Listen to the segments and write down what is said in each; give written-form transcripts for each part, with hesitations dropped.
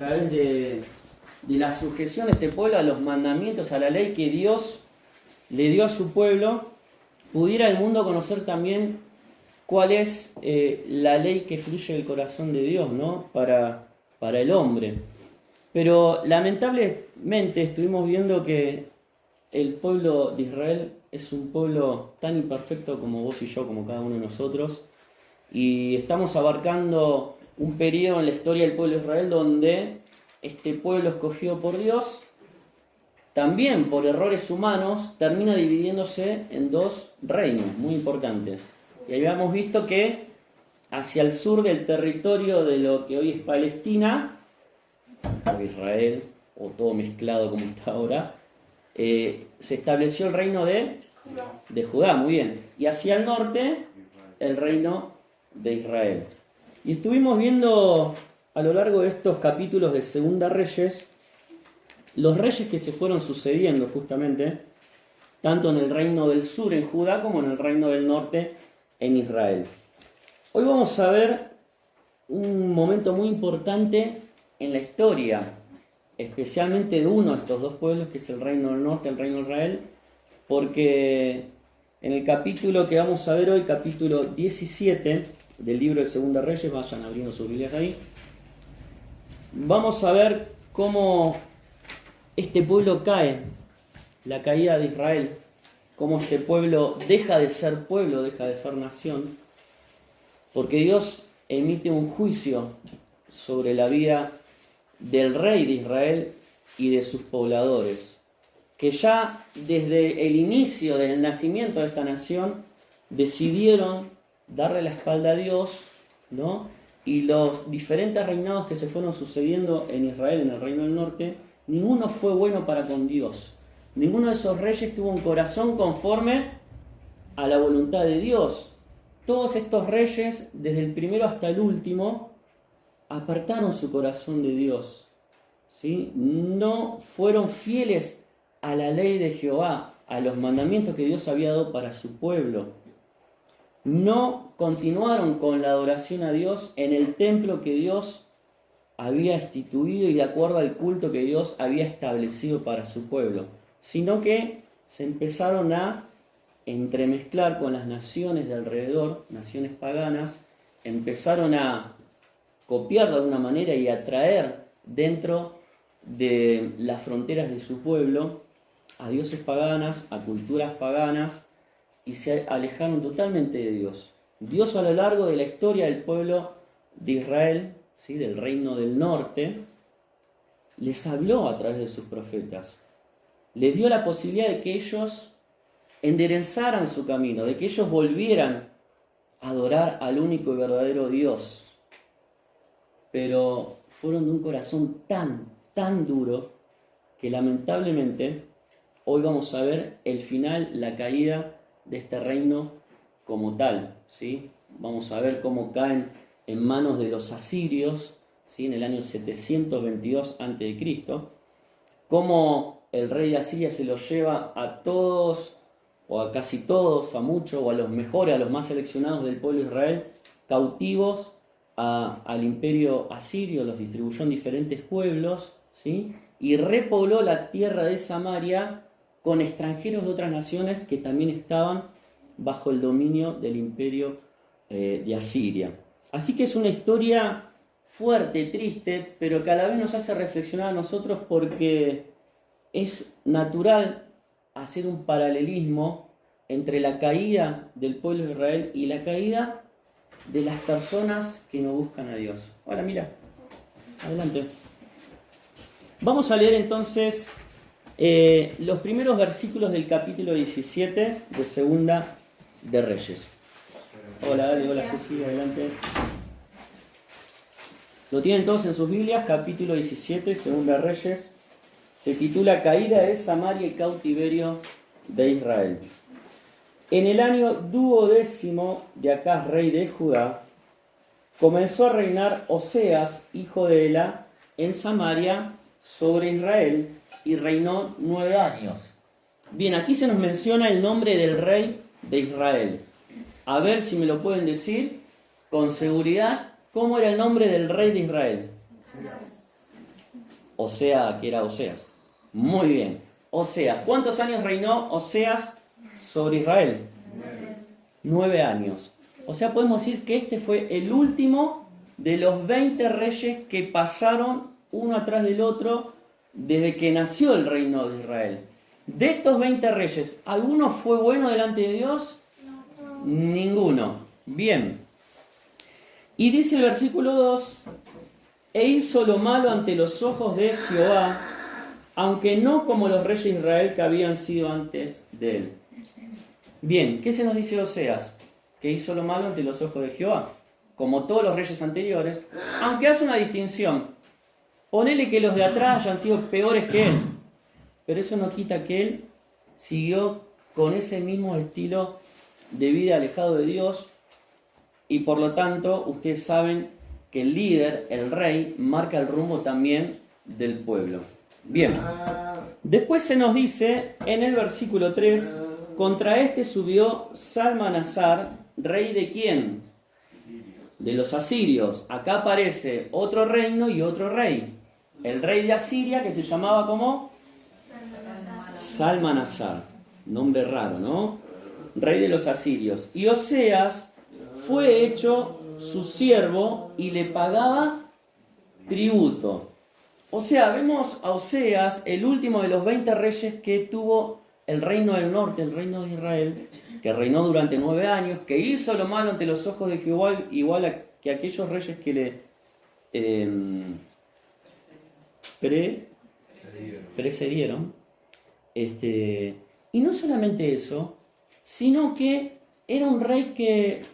a través de la sujeción de este pueblo a los mandamientos, a la ley que Dios le dio a su pueblo, pudiera el mundo conocer también cuál es la ley que fluye del corazón de Dios, ¿no? para el hombre. Pero lamentablemente estuvimos viendo que el pueblo de Israel es un pueblo tan imperfecto como vos y yo, como cada uno de nosotros, y estamos abarcando un periodo en la historia del pueblo de Israel donde este pueblo escogido por Dios, también por errores humanos, termina dividiéndose en dos reinos muy importantes. Y habíamos visto que hacia el sur del territorio de lo que hoy es Palestina, o Israel, o todo mezclado como está ahora, se estableció el reino de Judá, muy bien. Y hacia el norte, el reino de Israel. Y estuvimos viendo a lo largo de estos capítulos de Segunda Reyes, los reyes que se fueron sucediendo justamente, tanto en el reino del sur en Judá como en el reino del norte en Israel. Hoy vamos a ver un momento muy importante en la historia, especialmente de uno de estos dos pueblos, que es el reino del norte, el reino de Israel, porque en el capítulo que vamos a ver hoy, capítulo 17 del libro de Segunda Reyes, vayan abriendo sus Biblias ahí, vamos a ver cómo este pueblo cae, la caída de Israel, cómo este pueblo deja de ser pueblo, deja de ser nación, porque Dios emite un juicio sobre la vida del rey de Israel y de sus pobladores, que ya desde el inicio del nacimiento de esta nación decidieron darle la espalda a Dios, ¿no? Y los diferentes reinados que se fueron sucediendo en Israel, en el reino del norte, ninguno fue bueno para con Dios. Ninguno de esos reyes tuvo un corazón conforme a la voluntad de Dios. Todos estos reyes, desde el primero hasta el último, apartaron su corazón de Dios, ¿sí? No fueron fieles a la ley de Jehová, a los mandamientos que Dios había dado para su pueblo. No continuaron con la adoración a Dios en el templo que Dios había instituido y de acuerdo al culto que Dios había establecido para su pueblo, sino que se empezaron a entremezclar con las naciones de alrededor, naciones paganas, empezaron a copiar de alguna manera y atraer dentro de las fronteras de su pueblo a dioses paganas, a culturas paganas, y se alejaron totalmente de Dios. Dios, a lo largo de la historia del pueblo de Israel, ¿sí?, del reino del norte, les habló a través de sus profetas. Les dio la posibilidad de que ellos enderezaran su camino, de que ellos volvieran a adorar al único y verdadero Dios. Pero fueron de un corazón tan duro que lamentablemente hoy vamos a ver el final, la caída de este reino como tal, ¿sí? Vamos a ver cómo caen en manos de los asirios, ¿sí?, en el año 722 a.C., cómo el rey de Asiria se los lleva a todos, o a casi todos, a muchos, o a los mejores, a los más seleccionados del pueblo de Israel, cautivos al imperio asirio, los distribuyó en diferentes pueblos, ¿sí?, y repobló la tierra de Samaria con extranjeros de otras naciones que también estaban bajo el dominio del imperio de Asiria. Así que es una historia fuerte, triste, pero que a la vez nos hace reflexionar a nosotros porque es natural hacer un paralelismo entre la caída del pueblo de Israel y la caída de las personas que no buscan a Dios. Ahora mira, adelante. Vamos a leer entonces los primeros versículos del capítulo 17 de Segunda de Reyes. Hola, dale, hola Cecilia, adelante. Lo tienen todos en sus Biblias, capítulo 17, Segunda de Reyes. Se titula Caída de Samaria y cautiverio de Israel. En el año 12º de Acaz, rey de Judá, comenzó a reinar Oseas, hijo de Ela, en Samaria sobre Israel, y reinó 9 años. Bien, aquí se nos menciona el nombre del rey de Israel. A ver si me lo pueden decir con seguridad, ¿cómo era el nombre del rey de Israel? Osea, que era Oseas. Muy bien. Oseas. ¿Cuántos años reinó Oseas sobre Israel? 9 años. O sea, podemos decir que este fue el último de los 20 reyes que pasaron uno atrás del otro desde que nació el reino de Israel. De estos 20 reyes, ¿alguno fue bueno delante de Dios? No. Ninguno. Bien. Y dice el versículo 2, e hizo lo malo ante los ojos de Jehová, aunque no como los reyes de Israel que habían sido antes de él. Bien, ¿qué se nos dice Oseas? Que hizo lo malo ante los ojos de Jehová, como todos los reyes anteriores, aunque hace una distinción. Ponele que los de atrás hayan sido peores que él, pero eso no quita que él siguió con ese mismo estilo de vida alejado de Dios, y por lo tanto ustedes saben que el líder, el rey, marca el rumbo también del pueblo. Bien, después se nos dice en el versículo 3, contra este subió Salmanasar, rey de ¿quién? De los asirios. Acá aparece otro reino y otro rey. El rey de Asiria, que se llamaba ¿cómo? Salmanasar. Nombre raro, ¿no? Rey de los asirios. Y Oseas fue hecho su siervo y le pagaba tributo. O sea, vemos a Oseas, el último de los 20 reyes que tuvo el reino del norte, el reino de Israel, que reinó durante 9 años, que hizo lo malo ante los ojos de Jehová, igual que aquellos reyes que le precedieron. Y no solamente eso, sino que era un rey que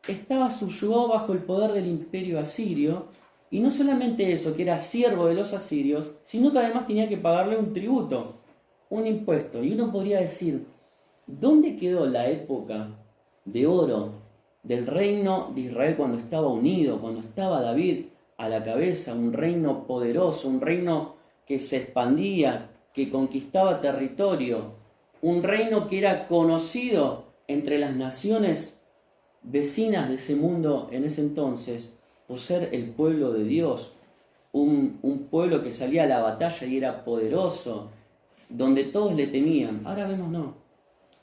estaba subyugado bajo el poder del imperio asirio, y no solamente eso, que era siervo de los asirios, sino que además tenía que pagarle un tributo, un impuesto. Y uno podría decir, ¿dónde quedó la época de oro del reino de Israel cuando estaba unido, cuando estaba David a la cabeza, un reino poderoso, un reino que se expandía, que conquistaba territorio, un reino que era conocido entre las naciones vecinas de ese mundo en ese entonces por ser el pueblo de Dios, un pueblo que salía a la batalla y era poderoso, donde todos le temían? Ahora vemos no,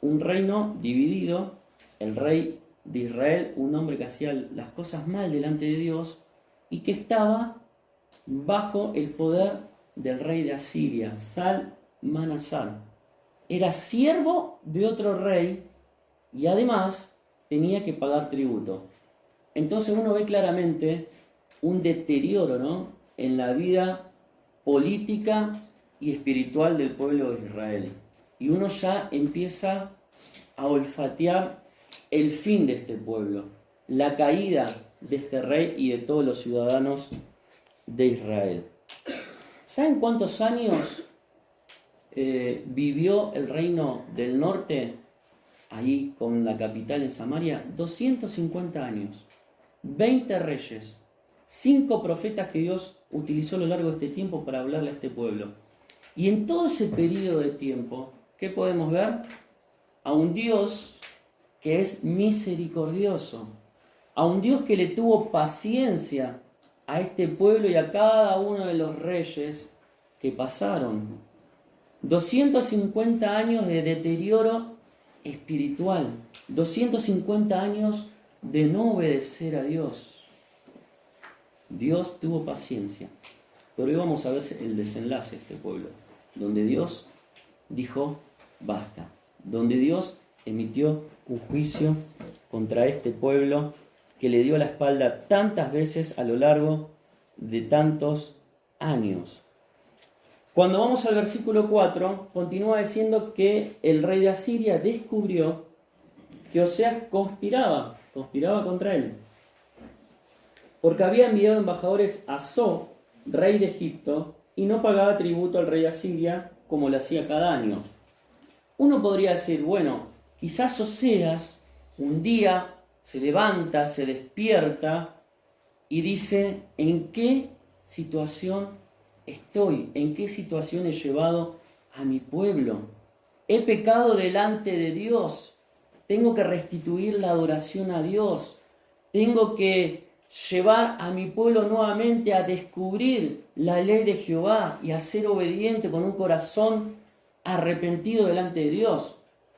un reino dividido, el rey de Israel, un hombre que hacía las cosas mal delante de Dios y que estaba bajo el poder del rey de Asiria, Salmanasar. Era siervo de otro rey y además tenía que pagar tributo. Entonces uno ve claramente un deterioro, ¿no?, en la vida política y espiritual del pueblo de Israel. Y uno ya empieza a olfatear el fin de este pueblo, la caída de este rey y de todos los ciudadanos de Israel. ¿Saben cuántos años vivió el reino del norte ahí con la capital en Samaria? 250 años, 20 reyes, 5 profetas que Dios utilizó a lo largo de este tiempo para hablarle a este pueblo. Y en todo ese periodo de tiempo, ¿qué podemos ver? A un Dios que es misericordioso, a un Dios que le tuvo paciencia a este pueblo y a cada uno de los reyes que pasaron. 250 años de deterioro espiritual, 250 años de no obedecer a Dios. Dios tuvo paciencia, pero hoy vamos a ver el desenlace de este pueblo, donde Dios dijo basta, donde Dios emitió un juicio contra este pueblo que le dio la espalda tantas veces a lo largo de tantos años. Cuando vamos al versículo 4, continúa diciendo que el rey de Asiria descubrió que Oseas conspiraba contra él, porque había enviado embajadores a So, rey de Egipto, y no pagaba tributo al rey de Asiria como lo hacía cada año. Uno podría decir, bueno, quizás Oseas un día se levanta, se despierta y dice, ¿en qué situación estoy? ¿En qué situación he llevado a mi pueblo? He pecado delante de Dios. Tengo que restituir la adoración a Dios. Tengo que llevar a mi pueblo nuevamente a descubrir la ley de Jehová y a ser obediente con un corazón arrepentido delante de Dios.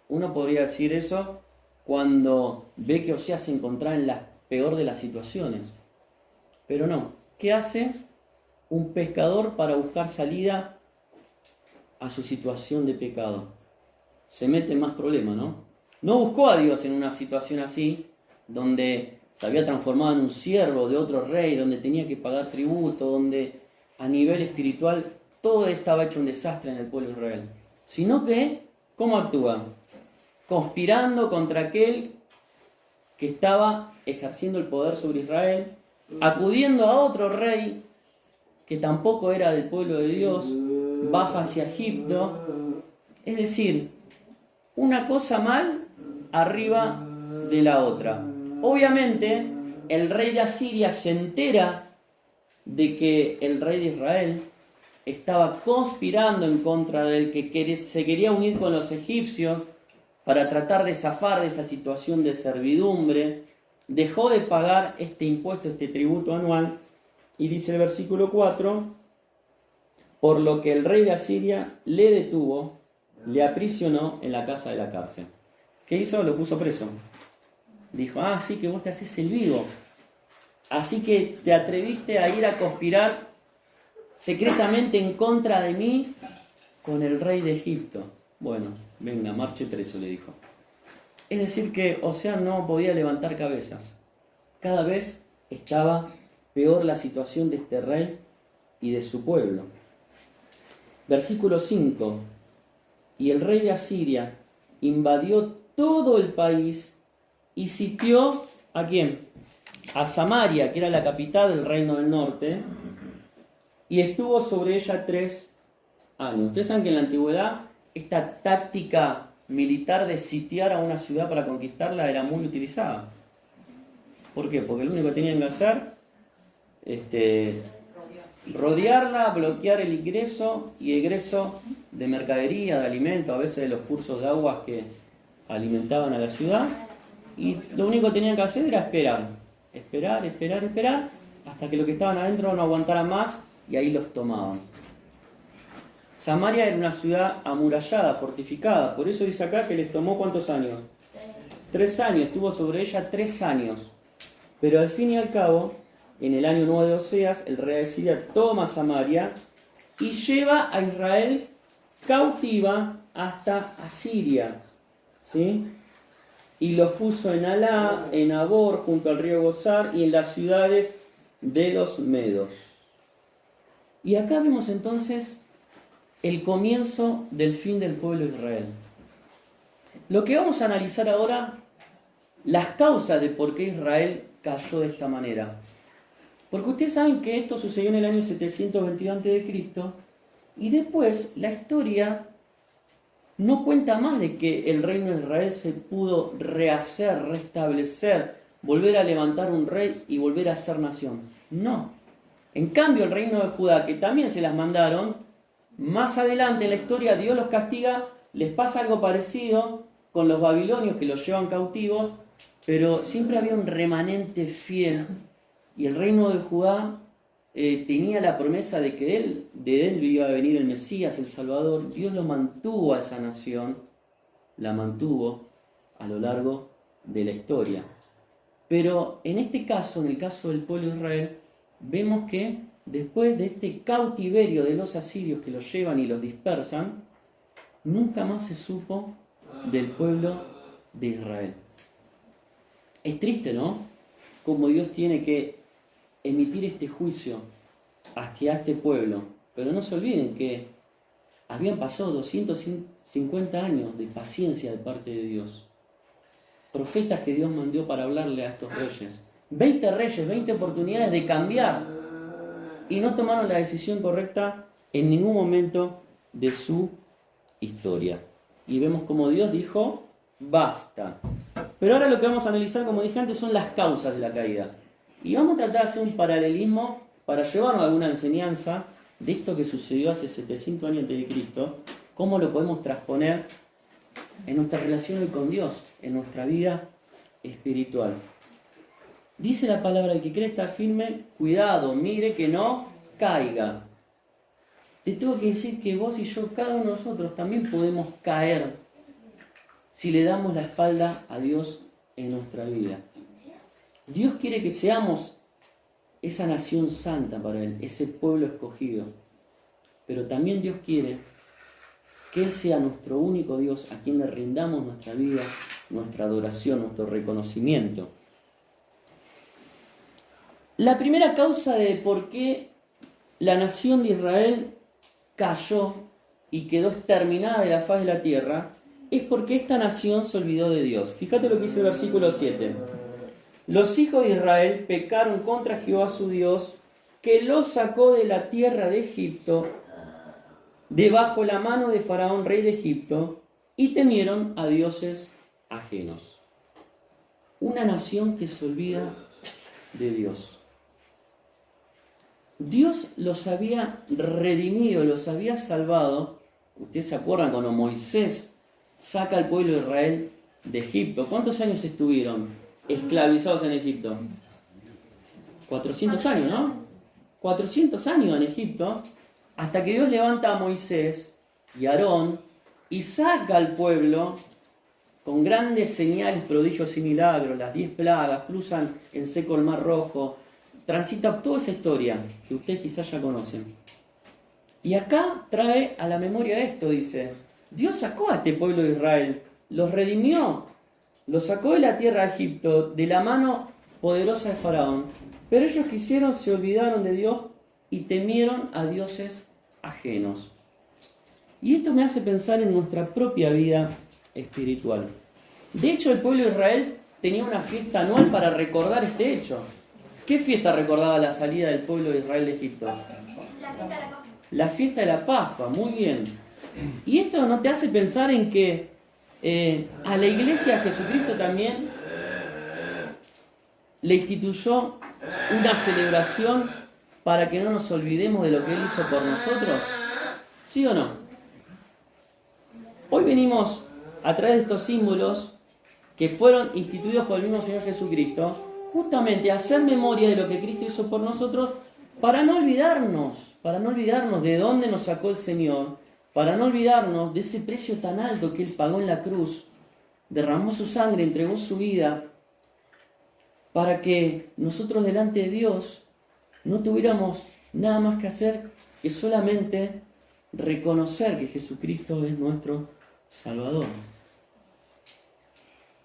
Uno podría decir eso cuando ve que Oseas se encontraba en la peor de las situaciones. Pero no. ¿Qué hace un pescador para buscar salida a su situación de pecado? Se mete en más problemas, ¿no? No buscó a Dios en una situación así, donde se había transformado en un siervo de otro rey, donde tenía que pagar tributo, donde a nivel espiritual todo estaba hecho un desastre en el pueblo de Israel. Sino que, ¿cómo actúa? Conspirando contra aquel que estaba ejerciendo el poder sobre Israel, acudiendo a otro rey que tampoco era del pueblo de Dios, baja hacia Egipto. Es decir, una cosa mal arriba de la otra. Obviamente, el rey de Asiria se entera de que el rey de Israel estaba conspirando en contra del que se quería unir con los egipcios para tratar de zafar de esa situación de servidumbre. Dejó de pagar este impuesto, este tributo anual, y dice el versículo 4, por lo que el rey de Asiria le detuvo, le aprisionó en la casa de la cárcel. ¿Qué hizo? Lo puso preso. Dijo, sí, que vos te haces el vivo. Así que te atreviste a ir a conspirar secretamente en contra de mí con el rey de Egipto. Bueno, venga, marche preso, le dijo. Es decir que Oseas no podía levantar cabezas. Cada vez estaba peor la situación de este rey y de su pueblo. Versículo 5. Y el rey de Asiria invadió todo el país y sitió ¿a quién? A Samaria, que era la capital del reino del norte, y estuvo sobre ella 3 años. Ustedes saben que en la antigüedad esta táctica militar de sitiar a una ciudad para conquistarla era muy utilizada. ¿Por qué? Porque lo único que tenían que hacer rodearla, bloquear el ingreso y egreso de mercadería, de alimentos, a veces de los cursos de aguas que alimentaban a la ciudad, y lo único que tenían que hacer era esperar, hasta que los que estaban adentro no aguantaran más y ahí los tomaban. Samaria era una ciudad amurallada, fortificada, por eso dice acá que les tomó ¿cuántos años? 3 años, estuvo sobre ella 3 años, pero al fin y al cabo, en el año 9 de Oseas, el rey de Siria toma Samaria y lleva a Israel cautiva hasta Asiria, ¿sí? Y los puso en Alá, en Abor, junto al río Gozar, y en las ciudades de los medos. Y acá vemos entonces el comienzo del fin del pueblo de Israel. Lo que vamos a analizar ahora, las causas de por qué Israel cayó de esta manera. Porque ustedes saben que esto sucedió en el año 722 a.C. y después la historia no cuenta más de que el reino de Israel se pudo rehacer, restablecer, volver a levantar un rey y volver a ser nación. No. En cambio, el reino de Judá, que también se las mandaron, más adelante en la historia Dios los castiga, les pasa algo parecido con los babilonios que los llevan cautivos, pero siempre había un remanente fiel. Y el reino de Judá tenía la promesa de que de él iba a venir el Mesías, el Salvador. Dios lo mantuvo a esa nación, la mantuvo a lo largo de la historia. Pero en este caso, en el caso del pueblo de Israel, vemos que después de este cautiverio de los asirios que los llevan y los dispersan, nunca más se supo del pueblo de Israel. Es triste, ¿no? Como Dios tiene que emitir este juicio hacia este pueblo. Pero no se olviden que habían pasado 250 años de paciencia de parte de Dios. Profetas que Dios mandó para hablarle a estos reyes. 20 reyes, 20 oportunidades de cambiar. Y no tomaron la decisión correcta en ningún momento de su historia. Y vemos como Dios dijo, basta. Pero ahora lo que vamos a analizar, como dije antes, son las causas de la caída. Y vamos a tratar de hacer un paralelismo para llevarnos alguna enseñanza de esto que sucedió hace 700 años antes de Cristo, cómo lo podemos transponer en nuestra relación hoy con Dios, en nuestra vida espiritual. Dice la palabra, el que cree estar firme, cuidado, mire que no caiga. Te tengo que decir que vos y yo, cada uno de nosotros, también podemos caer si le damos la espalda a Dios en nuestra vida. Dios quiere que seamos esa nación santa para Él, ese pueblo escogido. Pero también Dios quiere que Él sea nuestro único Dios, a quien le rindamos nuestra vida, nuestra adoración, nuestro reconocimiento. La primera causa de por qué la nación de Israel cayó y quedó exterminada de la faz de la tierra es porque esta nación se olvidó de Dios. Fíjate lo que dice el versículo 7. Los hijos de Israel pecaron contra Jehová su Dios, que los sacó de la tierra de Egipto, debajo la mano de Faraón, rey de Egipto, y temieron a dioses ajenos. Una nación que se olvida de Dios. Dios los había redimido, los había salvado. Ustedes se acuerdan cuando Moisés saca al pueblo de Israel de Egipto. ¿Cuántos años estuvieron esclavizados en Egipto? 400 años, ¿no? 400 años en Egipto, hasta que Dios levanta a Moisés y a Aarón y saca al pueblo con grandes señales, prodigios y milagros, las 10 plagas, cruzan en seco el Mar Rojo, transita toda esa historia que ustedes quizás ya conocen. Y acá trae a la memoria esto, dice, Dios sacó a este pueblo de Israel, los redimió, los sacó de la tierra de Egipto, de la mano poderosa de Faraón, pero ellos quisieron, se olvidaron de Dios y temieron a dioses ajenos. Y esto me hace pensar en nuestra propia vida espiritual. De hecho, el pueblo de Israel tenía una fiesta anual para recordar este hecho. ¿Qué fiesta recordaba la salida del pueblo de Israel de Egipto? La fiesta de la Pascua. La fiesta de la Pascua, muy bien. Y esto no te hace pensar en que a la iglesia de Jesucristo también le instituyó una celebración para que no nos olvidemos de lo que Él hizo por nosotros? ¿Sí o no? Hoy venimos a través de estos símbolos que fueron instituidos por el mismo Señor Jesucristo, justamente a hacer memoria de lo que Cristo hizo por nosotros, para no olvidarnos de dónde nos sacó el Señor, para no olvidarnos de ese precio tan alto que Él pagó en la cruz, derramó su sangre, entregó su vida, para que nosotros delante de Dios no tuviéramos nada más que hacer que solamente reconocer que Jesucristo es nuestro Salvador.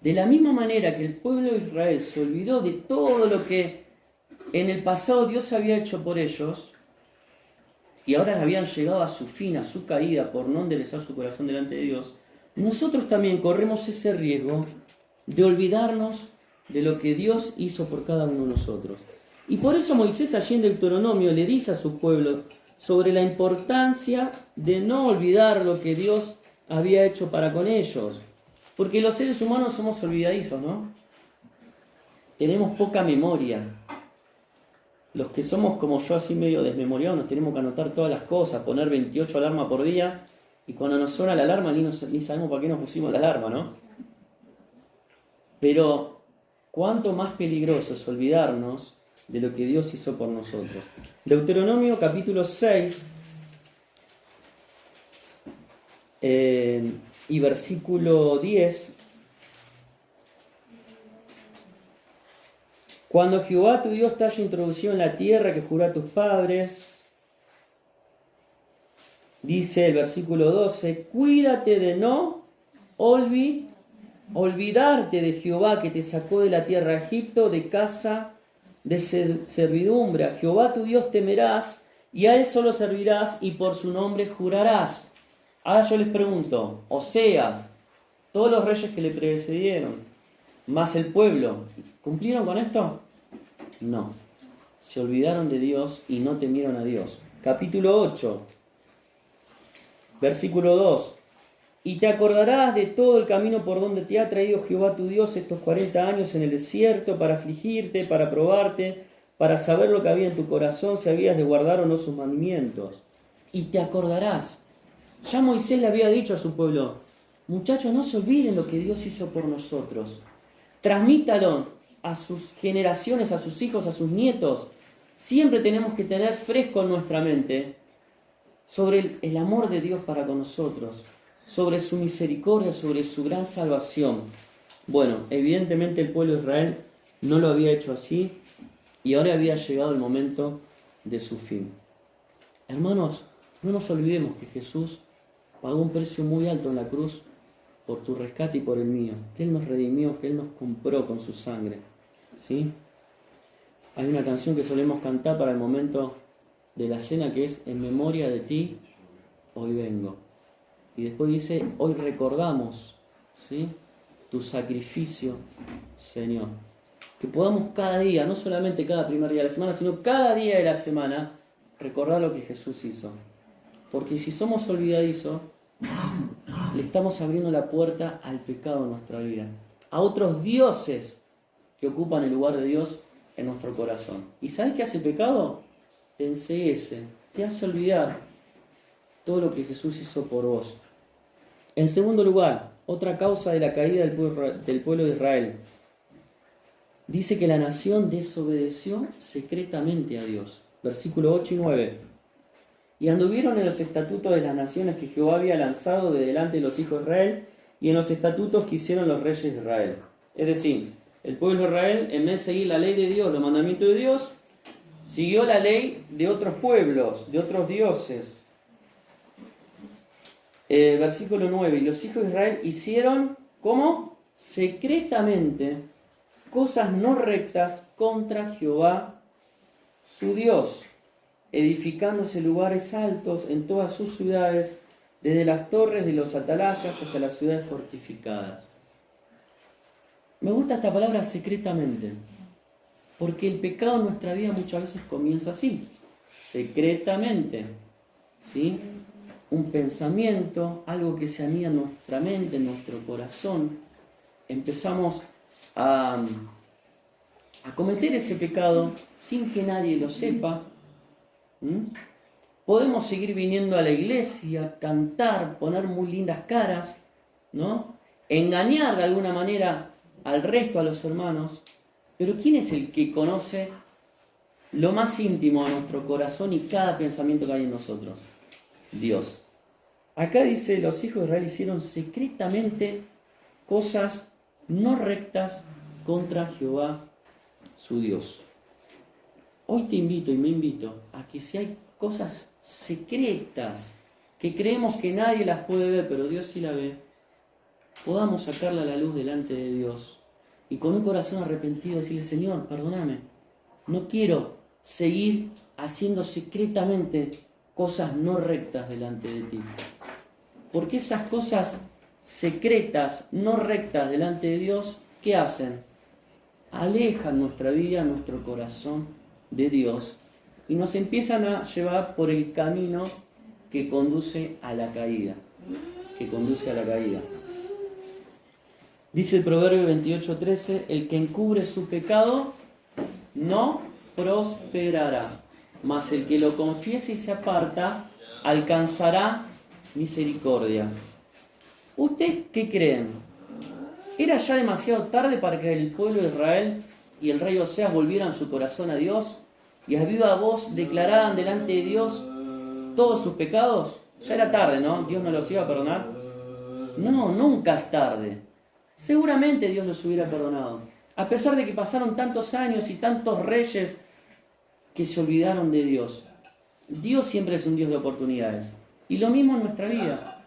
De la misma manera que el pueblo de Israel se olvidó de todo lo que en el pasado Dios había hecho por ellos, y ahora habían llegado a su fin, a su caída, por no enderezar su corazón delante de Dios, nosotros también corremos ese riesgo de olvidarnos de lo que Dios hizo por cada uno de nosotros. Y por eso Moisés allí en Deuteronomio le dice a su pueblo sobre la importancia de no olvidar lo que Dios había hecho para con ellos. Porque los seres humanos somos olvidadizos, ¿no? Tenemos poca memoria. Los que somos como yo, así medio desmemoriados, nos tenemos que anotar todas las cosas, poner 28 alarmas por día, y cuando nos suena la alarma ni sabemos para qué nos pusimos la alarma, ¿no? Pero cuánto más peligroso es olvidarnos de lo que Dios hizo por nosotros. Deuteronomio capítulo 6 y versículo 10. Cuando Jehová tu Dios te haya introducido en la tierra que juró a tus padres, dice el versículo 12, cuídate de no olvidarte de Jehová que te sacó de la tierra de Egipto, de casa de servidumbre. A Jehová tu Dios temerás y a Él solo servirás y por su nombre jurarás. Ahora yo les pregunto, Oseas, todos los reyes que le precedieron, más el pueblo, ¿cumplieron con esto? No. Se olvidaron de Dios y no temieron a Dios. Capítulo 8, versículo 2. Y te acordarás de todo el camino por donde te ha traído Jehová tu Dios estos 40 años en el desierto, para afligirte, para probarte, para saber lo que había en tu corazón, si habías de guardar o no sus mandamientos. Y te acordarás. Ya Moisés le había dicho a su pueblo, muchachos, no se olviden lo que Dios hizo por nosotros. Transmítalo a sus generaciones, a sus hijos, a sus nietos. Siempre tenemos que tener fresco en nuestra mente sobre el amor de Dios para con nosotros, sobre su misericordia, sobre su gran salvación. Bueno, evidentemente el pueblo de Israel no lo había hecho así y ahora había llegado el momento de su fin. Hermanos, no nos olvidemos que Jesús pagó un precio muy alto en la cruz por tu rescate y por el mío, que Él nos redimió, que Él nos compró con su sangre. ¿Sí? Hay una canción que solemos cantar para el momento de la cena que es en memoria de ti, hoy vengo. Y después dice, hoy recordamos, ¿sí?, tu sacrificio, Señor. Que podamos cada día, no solamente cada primer día de la semana, sino cada día de la semana, recordar lo que Jesús hizo. Porque si somos olvidadizos, le estamos abriendo la puerta al pecado en nuestra vida, a otros dioses que ocupan el lugar de Dios en nuestro corazón. ¿Y sabes qué hace el pecado? Te enceguece, te hace olvidar todo lo que Jesús hizo por vos. En segundo lugar, otra causa de la caída del pueblo de Israel. Dice que la nación desobedeció secretamente a Dios. Versículo 8 y 9. Y anduvieron en los estatutos de las naciones que Jehová había lanzado de delante de los hijos de Israel, y en los estatutos que hicieron los reyes de Israel. Es decir, el pueblo de Israel, en vez de seguir la ley de Dios, los mandamientos de Dios, siguió la ley de otros pueblos, de otros dioses. Versículo 9. Y los hijos de Israel hicieron, ¿cómo? Secretamente, cosas no rectas contra Jehová, su Dios, edificándose lugares altos en todas sus ciudades, desde las torres de los atalayas hasta las ciudades fortificadas. Me gusta esta palabra secretamente, porque el pecado en nuestra vida muchas veces comienza así, secretamente, ¿sí? Un pensamiento, algo que se anida en nuestra mente, en nuestro corazón. Empezamos a cometer ese pecado sin que nadie lo sepa. Podemos seguir viniendo a la iglesia, cantar, poner muy lindas caras, ¿no? Engañar de alguna manera al resto, a los hermanos. Pero ¿quién es el que conoce lo más íntimo de nuestro corazón y cada pensamiento que hay en nosotros? Dios. Acá dice, los hijos de Israel hicieron secretamente cosas no rectas contra Jehová, su Dios. Hoy te invito y me invito a que si hay cosas secretas que creemos que nadie las puede ver, pero Dios sí la ve, podamos sacarla a la luz delante de Dios y con un corazón arrepentido decirle, Señor, perdóname, no quiero seguir haciendo secretamente cosas no rectas delante de ti. Porque esas cosas secretas, no rectas delante de Dios, ¿qué hacen? Alejan nuestra vida, nuestro corazón de Dios y nos empiezan a llevar por el camino que conduce a la caída. Dice el Proverbio 28:13, el que encubre su pecado no prosperará, mas el que lo confiese y se aparta alcanzará misericordia. ¿Ustedes qué creen? ¿Era ya demasiado tarde para que el pueblo de Israel y el rey Oseas volvieran su corazón a Dios y a viva voz declararan delante de Dios todos sus pecados? Ya era tarde, ¿no? ¿Dios no los iba a perdonar? No, nunca es tarde. Seguramente Dios los hubiera perdonado. A pesar de que pasaron tantos años y tantos reyes que se olvidaron de Dios. Dios siempre es un Dios de oportunidades. Y lo mismo en nuestra vida.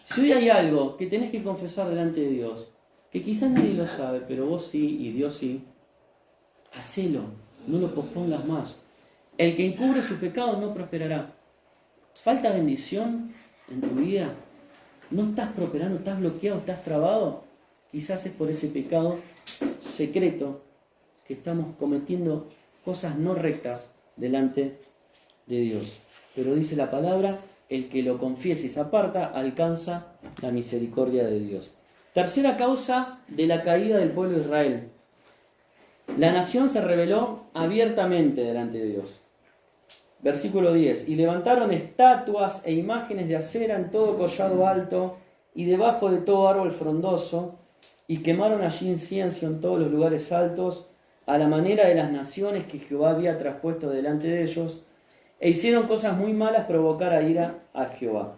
Si hoy hay algo que tenés que confesar delante de Dios, que quizás nadie lo sabe, pero vos sí y Dios sí, hacelo, no lo pospongas más. El que encubre su pecado no prosperará. ¿Falta bendición en tu vida? ¿No estás prosperando? ¿Estás bloqueado? ¿Estás trabado? Quizás es por ese pecado secreto que estamos cometiendo cosas no rectas delante de Dios. Pero dice la palabra, el que lo confiese y se aparta, alcanza la misericordia de Dios. Tercera causa de la caída del pueblo de Israel. La nación se rebeló abiertamente delante de Dios. Versículo 10. Y levantaron estatuas e imágenes de acera en todo collado alto y debajo de todo árbol frondoso, y quemaron allí incienso en todos los lugares altos, a la manera de las naciones que Jehová había traspuesto delante de ellos, e hicieron cosas muy malas provocar a ira a Jehová.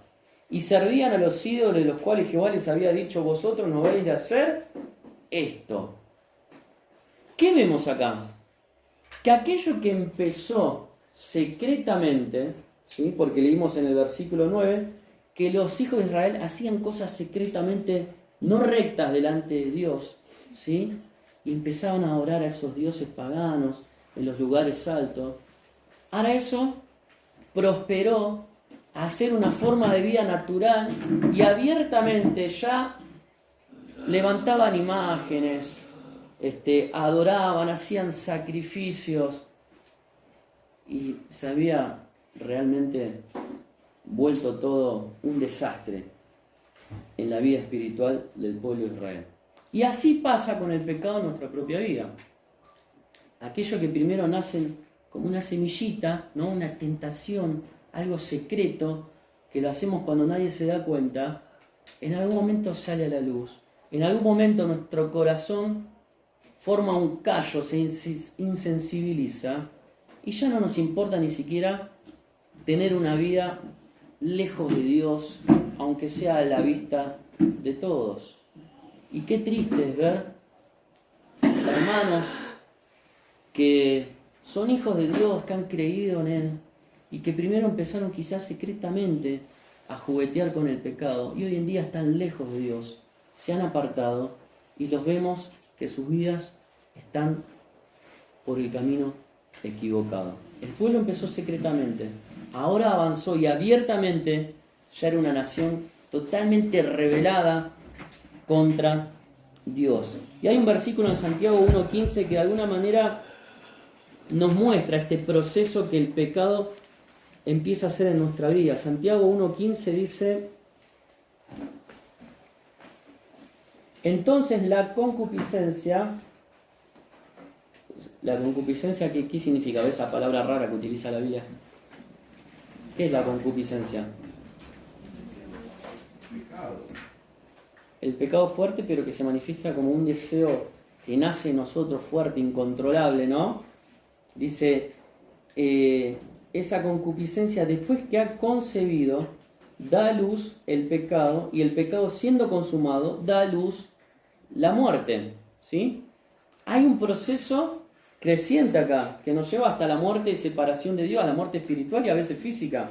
Y servían a los ídolos de los cuales Jehová les había dicho, vosotros no habéis de hacer esto. ¿Qué vemos acá? Que aquello que empezó secretamente, ¿sí? Porque leímos en el versículo 9, que los hijos de Israel hacían cosas secretamente no rectas delante de Dios, ¿sí? Y empezaban a adorar a esos dioses paganos en los lugares altos. Ahora eso prosperó a ser una forma de vida natural y abiertamente ya levantaban imágenes, adoraban, hacían sacrificios y se había realmente vuelto todo un desastre en la vida espiritual del pueblo de Israel. Y así pasa con el pecado en nuestra propia vida. Aquello que primero nace como una semillita, ¿no? Una tentación, algo secreto, que lo hacemos cuando nadie se da cuenta, en algún momento sale a la luz. En algún momento nuestro corazón forma un callo, se insensibiliza y ya no nos importa ni siquiera tener una vida lejos de Dios, aunque sea a la vista de todos. Y qué triste es ver hermanos que son hijos de Dios, que han creído en Él y que primero empezaron quizás secretamente a juguetear con el pecado y hoy en día están lejos de Dios, se han apartado y los vemos que sus vidas están por el camino equivocado. El pueblo empezó secretamente, ahora avanzó y abiertamente ya era una nación totalmente rebelada contra Dios. Y hay un versículo en Santiago 1.15 que de alguna manera nos muestra este proceso que el pecado empieza a hacer en nuestra vida. Santiago 1.15 dice: entonces la concupiscencia, ¿qué significa? ¿Ves esa palabra rara que utiliza la Biblia? ¿Qué es la concupiscencia? El pecado fuerte, pero que se manifiesta como un deseo que nace en nosotros fuerte, incontrolable, ¿no? Dice, esa concupiscencia, después que ha concebido, da a luz el pecado, y el pecado siendo consumado, da a luz la muerte, ¿sí? Hay un proceso creciente acá, que nos lleva hasta la muerte y separación de Dios, a la muerte espiritual y a veces física.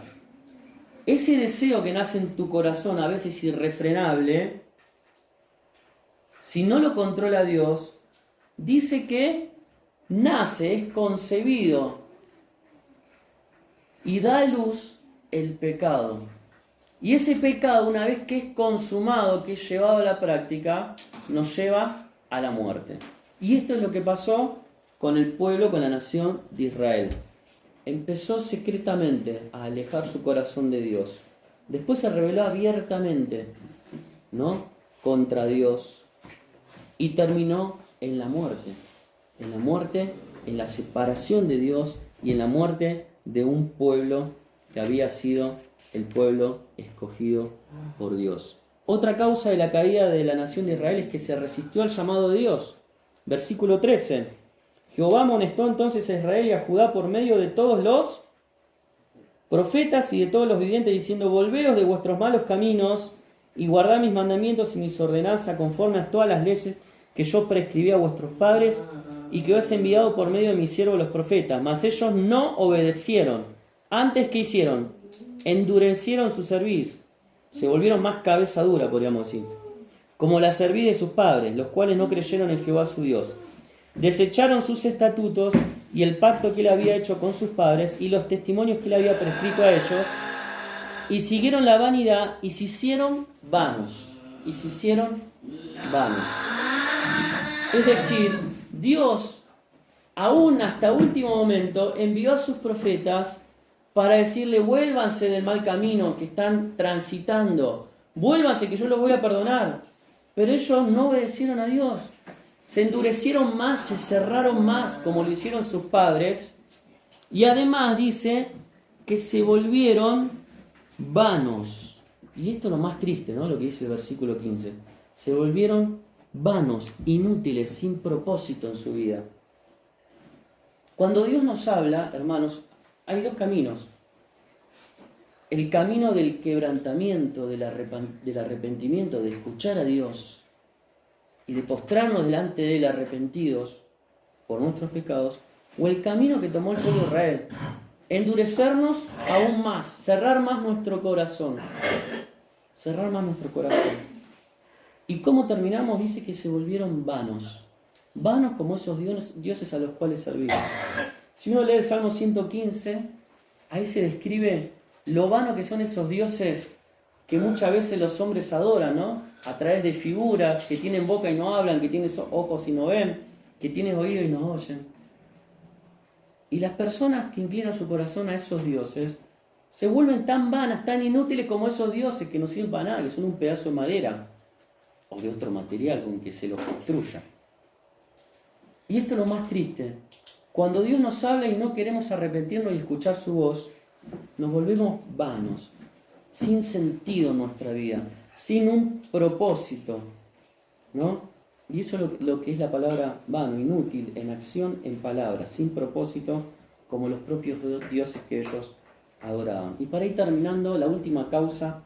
Ese deseo que nace en tu corazón, a veces irrefrenable, si no lo controla Dios, dice que nace, es concebido y da a luz el pecado. Y ese pecado, una vez que es consumado, que es llevado a la práctica, nos lleva a la muerte. Y esto es lo que pasó con el pueblo, con la nación de Israel. Empezó secretamente a alejar su corazón de Dios. Después se rebeló abiertamente, ¿no?, contra Dios. Y terminó en la muerte. En la muerte, en la separación de Dios y en la muerte de un pueblo que había sido el pueblo escogido por Dios. Otra causa de la caída de la nación de Israel es que se resistió al llamado de Dios. Versículo 13. Jehová amonestó entonces a Israel y a Judá por medio de todos los profetas y de todos los videntes, diciendo: volveos de vuestros malos caminos y guardad mis mandamientos y mis ordenanzas conforme a todas las leyes que yo prescribí a vuestros padres y que os he enviado por medio de mis siervos los profetas. Mas ellos no obedecieron. Antes, ¿qué hicieron? Endurecieron su cerviz. Se volvieron más cabeza dura, podríamos decir. Como la cerviz de sus padres, los cuales no creyeron en Jehová su Dios. Desecharon sus estatutos y el pacto que él había hecho con sus padres y los testimonios que él había prescrito a ellos, y siguieron la vanidad y se hicieron vanos. Y se hicieron vanos. Es decir, Dios, aún hasta último momento, envió a sus profetas para decirle: vuélvanse del mal camino que están transitando, vuélvanse que yo los voy a perdonar. Pero ellos no obedecieron a Dios, se endurecieron más, se cerraron más, como lo hicieron sus padres, y además dice que se volvieron vanos. Y esto es lo más triste, ¿no?, lo que dice el versículo 15. Se volvieron vanos, inútiles, sin propósito en su vida. Cuando Dios nos habla, hermanos, hay dos caminos. El camino del quebrantamiento, del arrepentimiento, de escuchar a Dios y de postrarnos delante de Él arrepentidos por nuestros pecados, o el camino que tomó el pueblo de Israel, endurecernos aún más, cerrar más nuestro corazón. Cerrar más nuestro corazón. ¿Y cómo terminamos? Dice que se volvieron vanos. Vanos como esos dioses a los cuales servimos. Si uno lee el Salmo 115, ahí se describe lo vano que son esos dioses que muchas veces los hombres adoran, ¿no? A través de figuras que tienen boca y no hablan, que tienen ojos y no ven, que tienen oído y no oyen. Y las personas que inclinan su corazón a esos dioses se vuelven tan vanas, tan inútiles como esos dioses que no sirven para nada, que son un pedazo de madera o de otro material con que se los construya. Y esto es lo más triste. Cuando Dios nos habla y no queremos arrepentirnos y escuchar su voz, nos volvemos vanos, sin sentido en nuestra vida, sin un propósito, ¿no? Y eso es lo que es la palabra vano, inútil, en acción, en palabras, sin propósito, como los propios dioses que ellos adoraban. Y para ir terminando, la última causa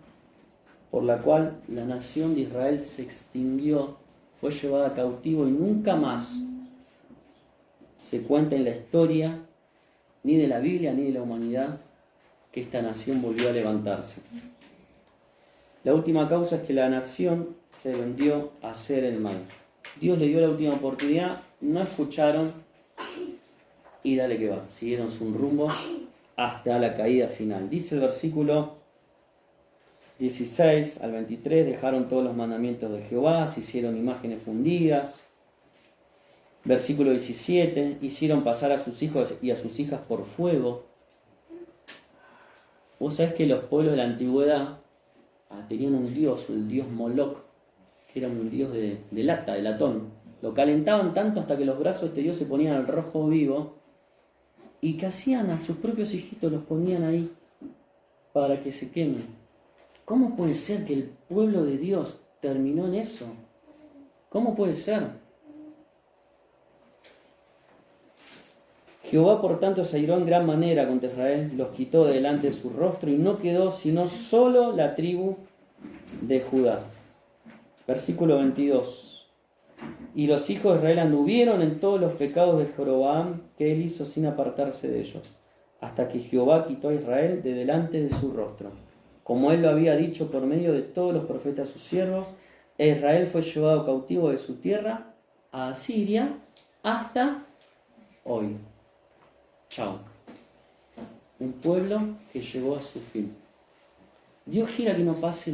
por la cual la nación de Israel se extinguió, fue llevada cautivo y nunca más se cuenta en la historia, ni de la Biblia ni de la humanidad, que esta nación volvió a levantarse. La última causa es que la nación se vendió a hacer el mal. Dios le dio la última oportunidad, no escucharon y dale que va. Siguieron su rumbo hasta la caída final. Dice el versículo 16 al 23, dejaron todos los mandamientos de Jehová, se hicieron imágenes fundidas. Versículo 17, hicieron pasar a sus hijos y a sus hijas por fuego. Vos sabés que los pueblos de la antigüedad tenían un dios, el dios Moloch, que era un dios de lata, de latón. Lo calentaban tanto hasta que los brazos de este dios se ponían al rojo vivo. ¿Y que hacían? A sus propios hijitos los ponían ahí para que se quemen. ¿Cómo puede ser que el pueblo de Dios terminó en eso? ¿Cómo puede ser? Jehová, por tanto, se airó en gran manera contra Israel, los quitó de delante de su rostro y no quedó sino solo la tribu de Judá. Versículo 22. Y los hijos de Israel anduvieron en todos los pecados de Jeroboam que él hizo sin apartarse de ellos, hasta que Jehová quitó a Israel de delante de su rostro, como él lo había dicho por medio de todos los profetas sus siervos. E Israel fue llevado cautivo de su tierra a Asiria hasta hoy. Chao. Un pueblo que llegó a su fin. Dios quiera que no pase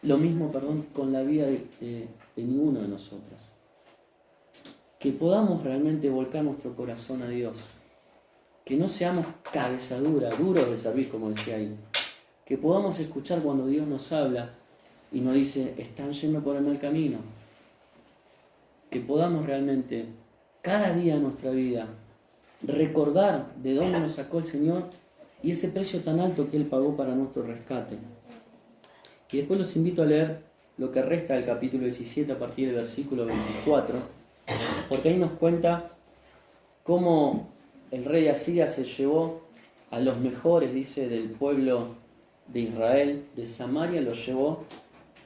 lo mismo con la vida de ninguno de nosotros. Que podamos realmente volcar nuestro corazón a Dios. Que no seamos cabeza dura, duros de servir, como decía ahí. Que podamos escuchar cuando Dios nos habla y nos dice, están yendo por el mal camino. Que podamos realmente, cada día de nuestra vida, recordar de dónde nos sacó el Señor y ese precio tan alto que Él pagó para nuestro rescate. Y después los invito a leer lo que resta del capítulo 17 a partir del versículo 24, porque ahí nos cuenta cómo el rey de Asiria se llevó a los mejores, dice, del pueblo de Israel, de Samaria, los llevó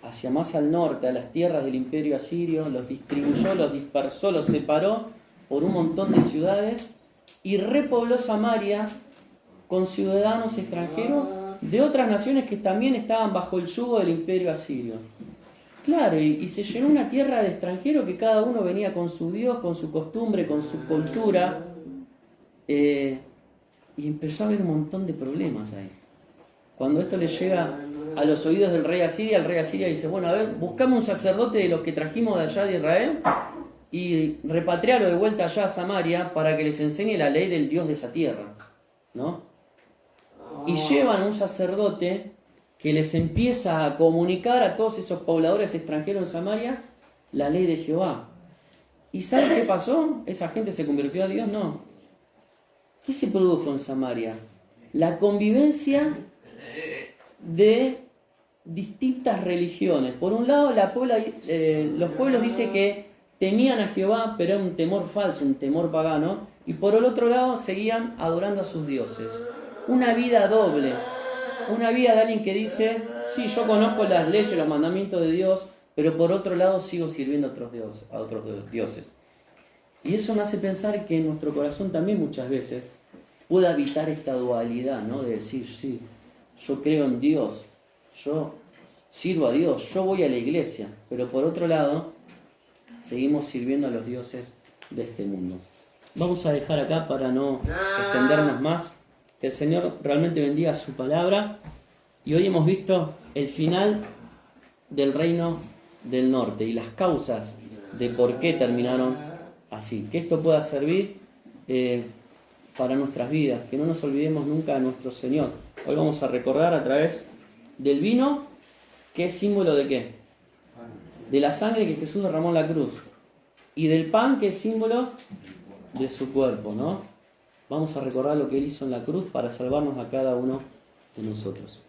hacia más al norte, a las tierras del imperio asirio, los distribuyó, los dispersó, los separó por un montón de ciudades y repobló Samaria con ciudadanos extranjeros de otras naciones que también estaban bajo el yugo del imperio asirio. Claro, y se llenó una tierra de extranjeros que cada uno venía con su Dios, con su costumbre, con su cultura, y empezó a haber un montón de problemas ahí. Cuando esto le llega a los oídos del rey Asiria, el rey Asiria dice, bueno, a ver, buscamos un sacerdote de los que trajimos de allá de Israel y repatriarlo de vuelta allá a Samaria para que les enseñe la ley del Dios de esa tierra, ¿no? Y llevan a un sacerdote que les empieza a comunicar a todos esos pobladores extranjeros en Samaria la ley de Jehová. ¿Y saben qué pasó? ¿Esa gente se convirtió a Dios? No. ¿Qué se produjo en Samaria? La convivencia de distintas religiones. Por un lado, los pueblos dicen que temían a Jehová, pero era un temor falso, un temor pagano. Y por el otro lado, seguían adorando a sus dioses. Una vida doble. Una vida de alguien que dice, sí, yo conozco las leyes, los mandamientos de Dios, pero por otro lado sigo sirviendo a otros dioses. Y eso me hace pensar que en nuestro corazón también muchas veces puede habitar esta dualidad, ¿no? De decir, sí, yo creo en Dios, yo sirvo a Dios, yo voy a la iglesia, pero por otro lado, seguimos sirviendo a los dioses de este mundo. Vamos a dejar acá para no extendernos más. Que el Señor realmente bendiga su palabra. Y hoy hemos visto el final del reino del norte y las causas de por qué terminaron así. Que esto pueda servir para nuestras vidas, que no nos olvidemos nunca de nuestro Señor. Hoy vamos a recordar a través del vino, que es símbolo de qué, de la sangre que Jesús derramó en la cruz, y del pan, que es símbolo de su cuerpo, ¿no? Vamos a recordar lo que Él hizo en la cruz para salvarnos a cada uno de nosotros.